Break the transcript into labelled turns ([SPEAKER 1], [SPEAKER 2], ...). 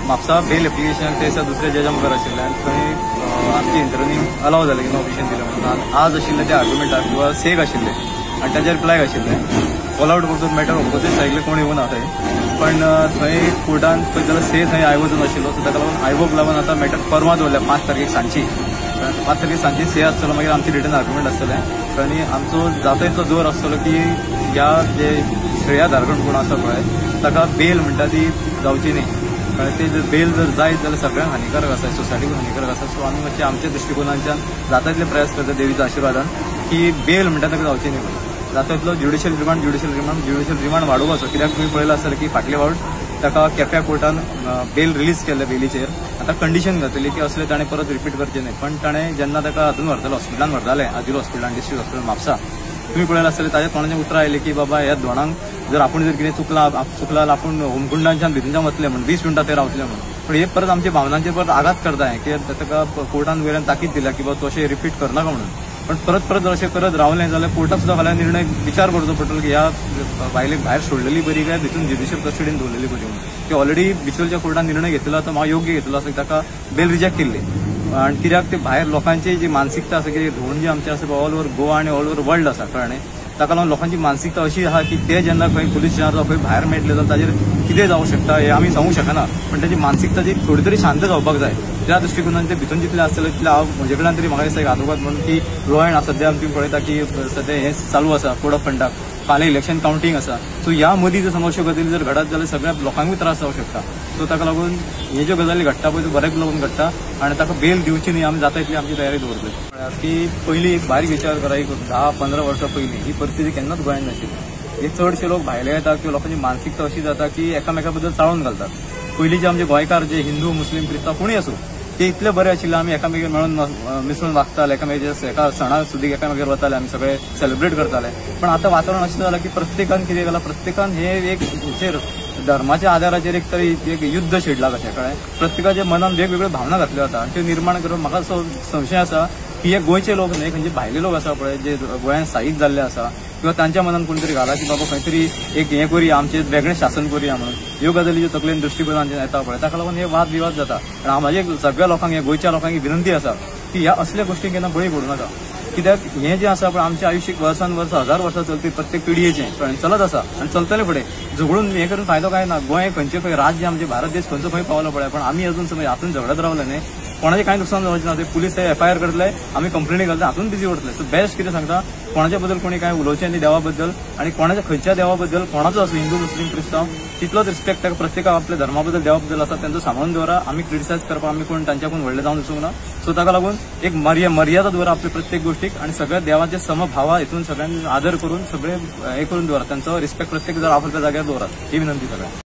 [SPEAKER 1] Mapusa bell application ते दुसऱ्या जजा मुखार आशिल्ले आनी थंय आमचे इंटरव्यूनी अलाव जालें की नो ऑब्जेक्शन दिलें म्हणून आज आशिल्ले ते आर्ग्युमेंटाक किंवा सेक आशिल्ले आनी ताचे रिप्लाय आशिल्ले कॉल आउट करतून मॅटर ऑपोजीट सायडीतले कोण येवं ना थंय पण थंय कोर्टान पळयत जाल्यार से थंय आयवो नाशिल्लो सो ताका लागून आयवोक लागून आतां मॅटर परवां दवरल्या 5 तारखेक सांजची 5 तारखेक सांजची से आसतलो मागीर आमची रिटर्न आर्ग्युमेंट आसतलें आनी आमचो जाता तितलो जोर आसतलो की ह्या जे श्रेया धारगण कोण आसा पळय ताका बेल म्हणटा ती जावची न्ही कळ्ळें ते जर बेल जर जायत जाल्यार सगळ्यांक हानिकारक आसा सोसायटीक हानिकारक आसा सो आमी मातशें आमच्या दृश्टिकोनाच्यान जाता तितले प्रयास करता देवीच्या आशिर्वादान की बेल म्हणटा ताका जावची न्ही म्हणून जाता तितलो ज्युडिशियल रिमांड वाडोवपाचो कित्याक तुमी पळयलां आसतलें की फाटले फावट ताका केप्यां कोर्टान बेल रिलीज केल्ले बेलीचेर आतां कंडिशन घातली की असले ताणें परत रिपीट करचें न्ही पण ताणें जेन्ना ताका हातून व्हरताले हॉस्पिटलान व्हरताले आदिल हॉस्पिटलान डिस्ट्रिक्ट हॉस्पिटल म्हापसा तुम्ही पळयलां आसतलें ताच्या तोंडाचें उतरां आयलें की बाबा ह्या दोनांक जर आपूण जर कितें चुकला जाल्यार आपूण होमकुंडांच्यान भितरच्यान वतले म्हण 20 मिनटां ते रावतले म्हण पण हे परत आमच्या भावनांचेर परत आघात करता की ताका कोर्टान वयल्यान ताकीद दिल्या की बाबा तूं अशें रिपीट करनाका म्हणून पण परत जर अशें करत रावलें जाल्यार कोर्टाक सुद्दां फाल्यां निर्णय विचार करचो पडटलो की ह्या बायलेक भायर सोडलेली बरी काय भितून ज्युडिशियल कस्टडीन दवरलेली बरी म्हणून ती ऑलरेडी बिचोलच्या कोर्टान निर्णय घेतलो तो हांव योग्य घेतलो आसा ताका बेल रिजेक्ट केल्ली आनी कित्याक ते भायर लोकांची जी मानसिकता आसा की धोवण जी आमची आसा ऑल ओव्हर गोवा आनी ऑल ओव्हर वर्ल्ड आसा कळ्ळें ताका लागून लोकांची मानसिकता अशी आहा की ते जेन्ना खंय पुलीस स्टेशनार खंय भायर मेळटले जाल्यार ताजेर कितें जावं शकता हे आमी सांगूंक शकना पण ताची मानसिकता जी थोडी तरी शांत जावपाक जाय त्या दृश्टिकोनान ते भितून जितले आसतले तितले हांव म्हजे कडल्यान तरी म्हाका दिसता एक आदवोगाद म्हणून की लॉ एंड सद्या आमी पळयता की सद्या हें चालू आसा कोड ऑफ कंडक्ट फाल्यां इलेक्शन कावंटींग आसा सो ह्या मदीं जर समस्या गजाली जर घडत जाल्यार सगळ्या लोकांकूय त्रास जावं शकता सो ताका लागून हे ज्यो गजाली घडटा पळय त्यो बऱ्याक लागून घडटा आनी ताका बेल दिवची न्ही आमी जाता तितली आमची तयारी दवरतली की पयलीं एक बारीक विचार करा एक 10-15 वर्सां पयलीं ही परिस्थिती केन्नाच गोंयांत नाशिल्ली हे चडशे लोक भायले येतात किंवा लोकांची मानसिकता अशी जाता की एकामेका बद्दल चाळून घालतात पयलींचे आमचे गोंयकार जे हिंदू मुस्लीम क्रिस्तांव कोणूय आसूं ते इतले बरे आशिल्ले आमी एकामेकांक मेळून मिसळून वागताले एकामेकाच्या एका सणा सुदीक एकामेकांक वताले आमी सगळे सेलिब्रेट करताले पण आतां वातावरण अशें जालां की प्रत्येकान कितें केलां प्रत्येकान हे एक हेचेर धर्माच्या आधाराचेर एक तरी एक युद्ध छिडलां कशें कळ्ळें प्रत्येकाच्या मनान वेगवेगळ्यो भावना घातल्यो वता आनी त्यो निर्माण करप म्हाका असो संशय आसा की हे गोंयचे लोक न्ही खंयचे भायले लोक आसा पळय जे गोंयांत स्थायीक जाल्ले आसा किंवा तांच्या मनान कोणी तरी घाला की बाबा खंय तरी एक हें करुया आमचें वेगळें शासन करुया म्हणून ह्यो गजाली ज्यो तकलेन दृश्टिकोनान येता पळय ताका लागून हे वाद विवाद जाता आनी हांव म्हाजे सगळ्या लोकांक हे गोंयच्या लोकांक विनंती आसा की ह्या असल्या गोश्टींक केन्ना बळी पडूं नाका कित्याक हें जें आसा पळय आमचें आयुश्य वर्सान वर्स 1000 वर्सां चलपी प्रत्येक पिडयेचें कळ्ळें चलत आसा आनी चलतलें फुडें झगडून हें करून फायदो काय ना गोंय खंयचे खंय राज्य आमचे भारत देश खंयचो खंय पावलो पळय पण आमी अजून समज हातून झगडत रावले न्ही कोणाचें कांय नुकसान जावचें ना ते पुलीस FIR करतले आमी कंप्लेनी घालता हातून बिजी उरतले सो बेस्ट कितें सांगता कोणाच्या बद्दल कोणी काय उलोवचें न्ही देवा बद्दल आनी कोणाच्या खंयच्या देवा बद्दल कोणाचो आसूं हिंदू मुस्लीम क्रिस्तांव तितलोच रिस्पेक्ट ताका प्रत्येकाक आपल्या धर्मा बद्दल देवा बद्दल आसा तेंचो सांबाळून दवरा आमी क्रिटिसायज करपाक आमी कोण तांच्याकून व्हडले जावन वचूंक ना सो ताका लागून एक मर्यादा दवरा आपल्या प्रत्येक गोष्टीक आनी सगळ्या देवाचे समभावा हितून सगळ्यांनी आदर करून सगळे हे करून दवरा तांचो रिस्पेक्ट प्रत्येक जर आपल्या जाग्यार दवरात ही विनंती सगळ्यांक